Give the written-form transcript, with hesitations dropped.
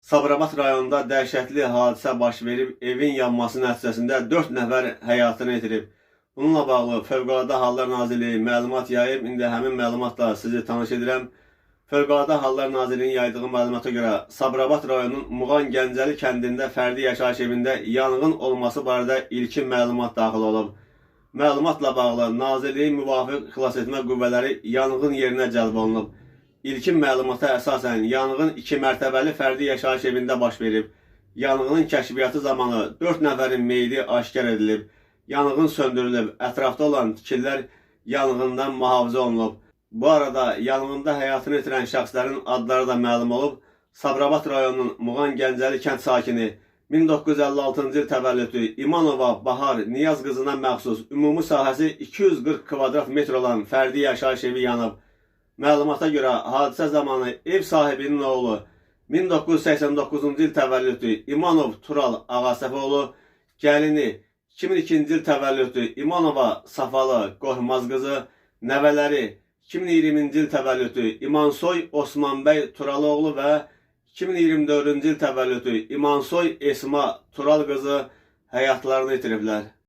Sabirabad rayonunda dəhşətli hadisə baş verib, evin yanması nəticəsində 4 nəfər həyatını itirib. Bununla bağlı Fövqəladə Hallar Nazirliyi məlumat yayıb. İndi həmin məlumatla sizi tanış edirəm. Fövqəladə Hallar Nazirliyinin yaydığı məlumata görə Sabirabad rayonunun Muğan Gəncəli kəndində fərdi yaşayış evində yanğın olması barədə ilkin məlumat daxil olub. Məlumatla bağlı Nazirliyin müvafiq xilasetmə qüvvələri yanğın yerinə cəlb olunub. İlkin məlumata əsasən yanğın 2 mərtəbəli fərdi yaşayış evində baş verib. Yanğının kəşfiyyatı zamanı 4 nəfərin meyidi aşkar edilib. Yanğın söndürülüb, ətrafda olan tikililər yanğından mühafizə olunub. Bu arada yanğında həyatını itirən şəxslərin adları da məlum olub. Sabirabad rayonunun Muğan Gəncəli kənd sakini 1956-cı il təvəllüdlü İmanova Bahar Niyaz qızına məxsus ümumi sahəsi 240 kvadrat metr olan fərdi yaşayış evi yanıb. Məlumata görə hadisə zamanı ev sahibinin oğlu 1989-cu il təvəllüdlü İmanov Tural Ağasəfoğlu, gəlini 2002-ci il təvəllüdlü İmanova Safalı Qorxmaz qızı, nəvələri 2020-ci il təvəllüdlü İmansoy Osmanbəy Turaloğlu və 2024-cü il təvəllüdlü İmansoy Esma Tural qızı həyatlarını itiriblər.